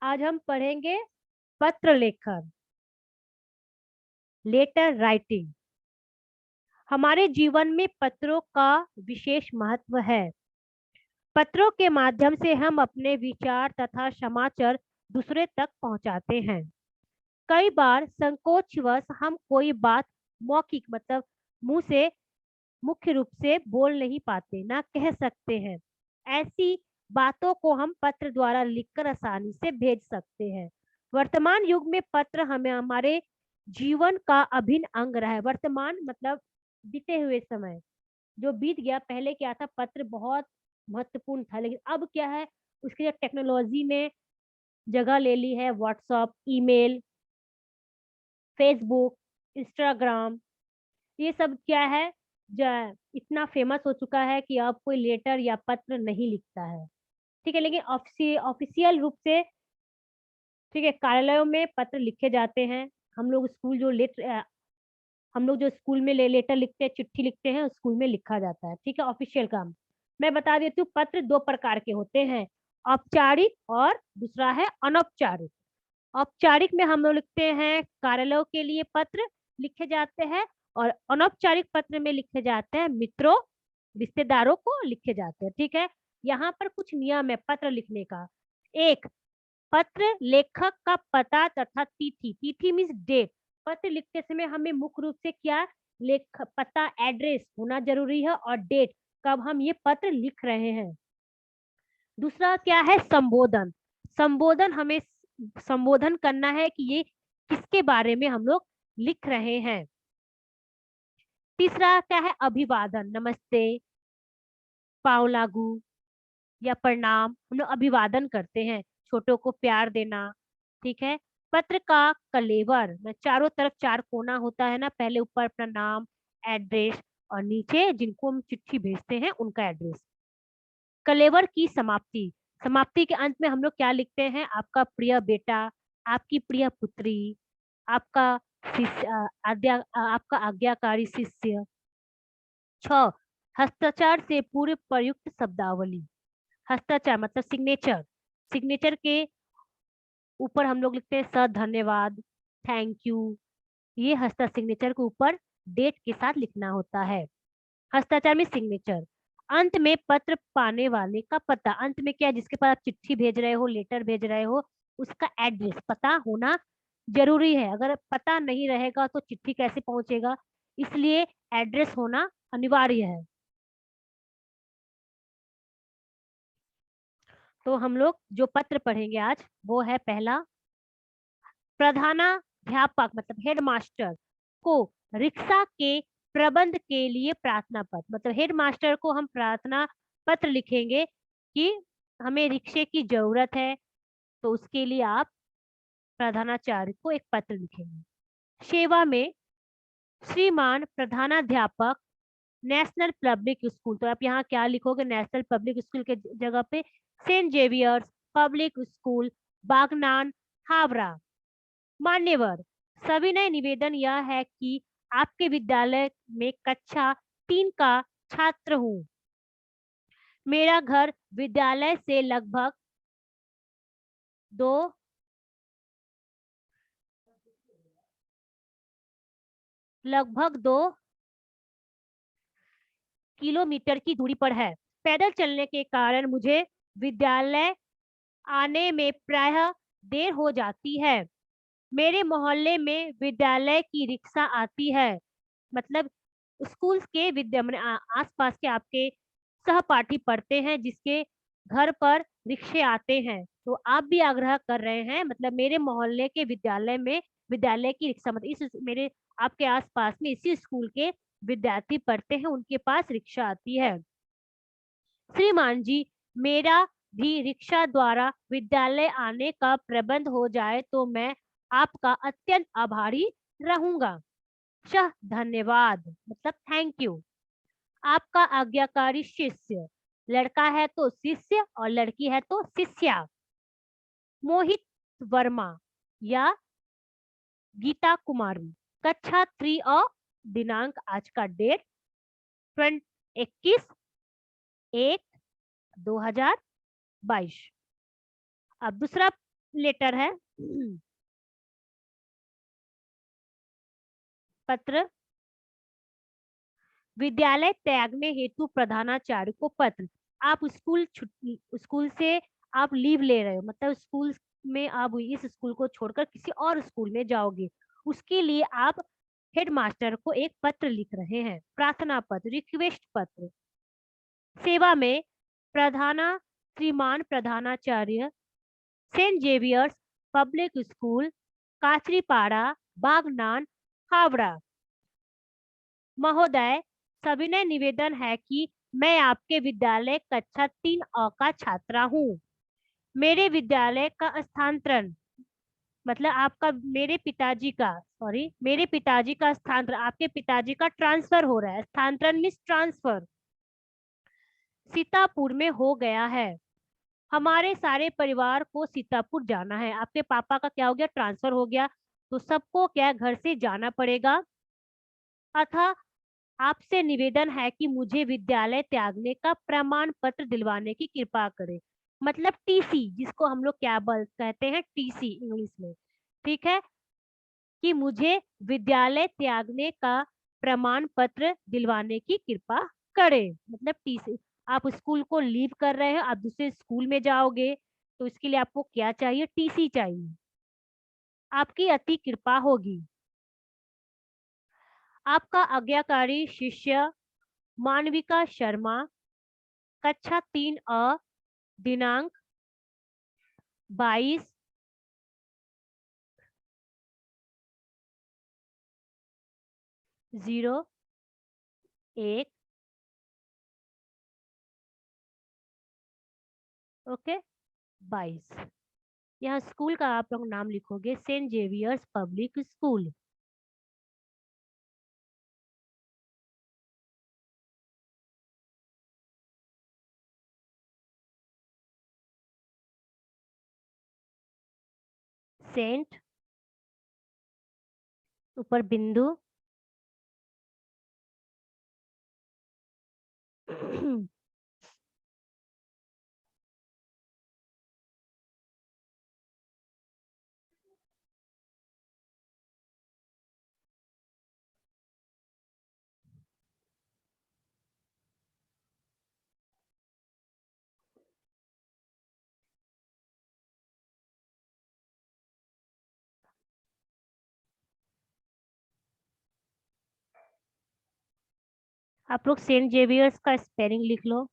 आज हम पढ़ेंगे पत्र लेखन, लेटर राइटिंग। हमारे जीवन में पत्रों का विशेष महत्व है। पत्रों के माध्यम से हम अपने विचार तथा समाचार दूसरे तक पहुंचाते हैं। कई बार संकोचवश हम कोई बात मौखिक मतलब मुंह से मुख्य रूप से बोल नहीं पाते, ना कह सकते हैं। ऐसी बातों को हम पत्र द्वारा लिखकर आसानी से भेज सकते हैं। वर्तमान युग में पत्र हमें हमारे जीवन का अभिन्न अंग रहा है। वर्तमान मतलब बीते हुए समय, जो बीत गया। पहले क्या था, पत्र बहुत महत्वपूर्ण था, लेकिन अब क्या है, उसकी टेक्नोलॉजी ने जगह ले ली है। व्हाट्सएप, ईमेल, फेसबुक, इंस्टाग्राम, ये सब क्या है, इतना फेमस हो चुका है कि अब कोई लेटर या पत्र नहीं लिखता है। ठीक है, लेकिन ऑफिशियल रूप से, ठीक है, कार्यालयों में पत्र लिखे जाते हैं। हम लोग स्कूल जो हम लोग जो स्कूल में लेटर लिखते हैं, चिट्ठी लिखते हैं, स्कूल में लिखा जाता है। ठीक है, ऑफिशियल काम। मैं बता देती हूँ, पत्र दो प्रकार के होते हैं, औपचारिक और दूसरा है अनौपचारिक। औपचारिक में हम लोग लिखते हैं, कार्यालयों के लिए पत्र लिखे जाते हैं, और अनौपचारिक पत्र में लिखे जाते हैं, मित्रों, रिश्तेदारों को लिखे जाते हैं। ठीक है, यहाँ पर कुछ नियम है पत्र लिखने का। एक, पत्र लेखक का पता तथा तिथि। तिथि मीन्स डेट। पत्र लिखते समय हमें मुख्य रूप से क्या, लेख पता, एड्रेस होना जरूरी है, और डेट, कब हम ये पत्र लिख रहे हैं। दूसरा क्या है, संबोधन। संबोधन, हमें संबोधन करना है कि ये किसके बारे में हम लोग लिख रहे हैं। तीसरा क्या है, अभिवादन। नमस्ते, पाँव लागू या प्रणाम, हम लोग अभिवादन करते हैं, छोटों को प्यार देना। ठीक है, पत्र का कलेवर में चारों तरफ चार कोना होता है ना, पहले ऊपर अपना नाम, एड्रेस, और नीचे जिनको हम चिट्ठी भेजते हैं उनका एड्रेस। कलेवर की समाप्ति। समाप्ति के अंत में हम लोग क्या लिखते हैं, आपका प्रिय बेटा, आपकी प्रिय पुत्री, आपका शिष्य, आपका आज्ञाकारी शिष्य। 6, हस्ताक्षर से पूर्व प्रयुक्त शब्दावली। हस्ताक्षर मतलब सिग्नेचर। सिग्नेचर के ऊपर हम लोग लिखते हैं सर, धन्यवाद, थैंक यू। ये हस्ता सिग्नेचर के ऊपर डेट के साथ लिखना होता है। हस्ताक्षर में सिग्नेचर। अंत में पत्र पाने वाले का पता। अंत में क्या है, जिसके पास आप चिट्ठी भेज रहे हो, लेटर भेज रहे हो, उसका एड्रेस, पता होना जरूरी है। अगर पता नहीं रहेगा तो चिट्ठी कैसे पहुंचेगा, इसलिए एड्रेस होना अनिवार्य है। तो हम लोग जो पत्र पढ़ेंगे आज, वो है पहला, प्रधानाध्यापक मतलब हेडमास्टर को रिक्शा के प्रबंध के लिए प्रार्थना पत्र। मतलब हेडमास्टर को हम प्रार्थना पत्र लिखेंगे कि हमें रिक्शे की जरूरत है, तो उसके लिए आप प्रधानाचार्य को एक पत्र लिखेंगे। सेवा में, श्रीमान प्रधानाध्यापक, नेशनल पब्लिक स्कूल। तो आप यहाँ क्या लिखोगे, नेशनल पब्लिक स्कूल के जगह पे Saint Xavier's Public School, Bagnan, Howrah. मान्यवर, सविनय निवेदन यह है कि आपके विद्यालय में कक्षा 3 का छात्र हूँ। मेरा घर विद्यालय से दो लगभग 2 किलोमीटर की दूरी पर है। पैदल चलने के कारण मुझे विद्यालय आने में प्रायः देर हो जाती है। मेरे मोहल्ले में विद्यालय की रिक्शा आती है। मतलब स्कूल के आस पास के आपके सहपाठी पढ़ते हैं, जिसके घर पर रिक्शे आते हैं। तो आप भी आग्रह कर रहे हैं, मतलब मेरे मोहल्ले के विद्यालय में विद्यालय की रिक्शा, मतलब इस मेरे आपके आसपास में इसी स्कूल के विद्यार्थी पढ़ते हैं, उनके पास रिक्शा आती है। श्रीमान जी, मेरा भी रिक्शा द्वारा विद्यालय आने का प्रबंध हो जाए तो मैं आपका अत्यंत आभारी रहूंगा। शह, धन्यवाद मतलब थैंक यू। आपका आज्ञाकारी शिष्य। लड़का है तो शिष्य और लड़की है तो शिष्या। मोहित वर्मा या गीता कुमारी, कक्षा 3 और दिनांक आज का डेट 21/1/2022। अब दूसरा लेटर है। पत्र। विद्यालय त्यागने हेतु प्रधानाचार्य को पत्र। आप स्कूल छुट्टी, स्कूल से आप लीव ले रहे हो, मतलब स्कूल में आप इस स्कूल को छोड़कर किसी और स्कूल में जाओगे, उसके लिए आप हेडमास्टर को एक पत्र लिख रहे हैं, प्रार्थना पत्र, रिक्वेस्ट पत्र। सेवा में प्रधाना श्रीमान प्रधानाचार्य, Saint Xavier's Public School, Kachripara, Bagnan, Howrah. महोदय, सविनय निवेदन है कि मैं आपके विद्यालय कक्षा 3 का छात्रा हूँ। मेरे विद्यालय का स्थानांतरण, मतलब आपका, मेरे पिताजी का, सॉरी, मेरे पिताजी का स्थानांतरण, आपके पिताजी का ट्रांसफर हो रहा है, स्थानांतरण मीन्स ट्रांसफर, सीतापुर में हो गया है। हमारे सारे परिवार को सीतापुर जाना है। आपके पापा का क्या हो गया, ट्रांसफर हो गया, तो सबको क्या घर से जाना पड़ेगा। अतः आपसे निवेदन है कि मुझे विद्यालय त्यागने का प्रमाण पत्र दिलवाने की कृपा करें। मतलब टीसी, जिसको हम लोग क्या बोल कहते हैं, टीसी इंग्लिश में। ठीक है, कि मुझे विद्यालय त्यागने का प्रमाण पत्र दिलवाने की कृपा करें, मतलब टीसी। आप स्कूल को लीव कर रहे हैं, आप दूसरे स्कूल में जाओगे, तो इसके लिए आपको क्या चाहिए, टीसी चाहिए। आपकी अति कृपा होगी। आपका आज्ञाकारी शिष्य मानविका शर्मा, कक्षा 3 दिनांक 22/01, ओके, 22। यहाँ स्कूल का आप लोग नाम लिखोगे, Saint Xavier's Public School. Saint, ऊपर बिंदु, आप लोग सेंट जेवियर्स का स्पेलिंग लिख लो।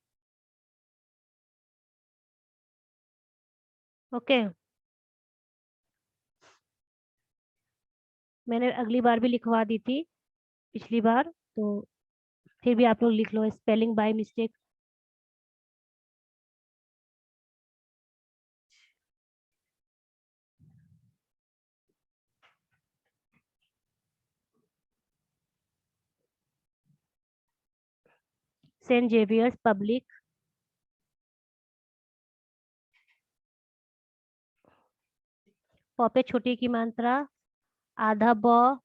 ओके, मैंने अगली बार भी लिखवा दी थी, पिछली बार, तो फिर भी आप लोग लिख लो, spelling by mistake. Saint Xavier's Public, प पे छोटी की मात्रा, आधा ब,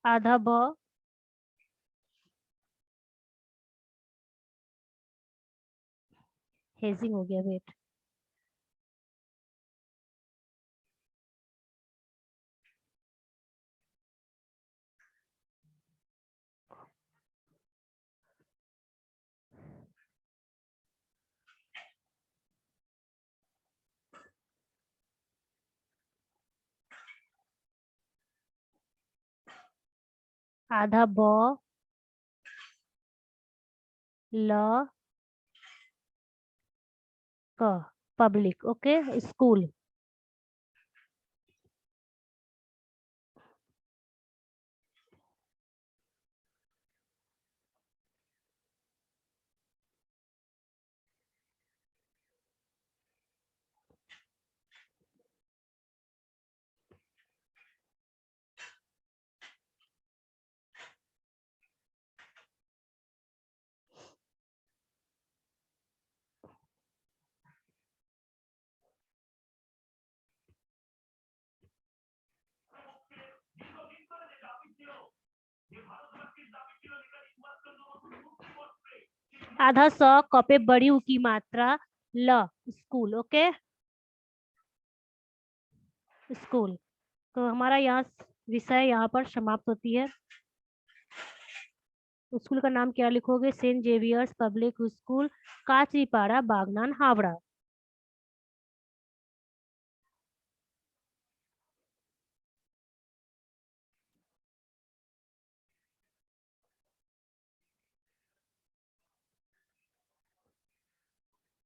आधा ब, हेजिंग हो गया, वेट, आधा ब, ल, क, पब्लिक, ओके, स्कूल। आधा स क पे बड़ी ऊ की मात्रा ल, स्कूल। Okay, school. तो हमारा यहाँ विषय यहाँ पर समाप्त होती है। स्कूल का नाम क्या लिखोगे? Saint Xavier's Public School, Kachipara, Bagnan, Howrah.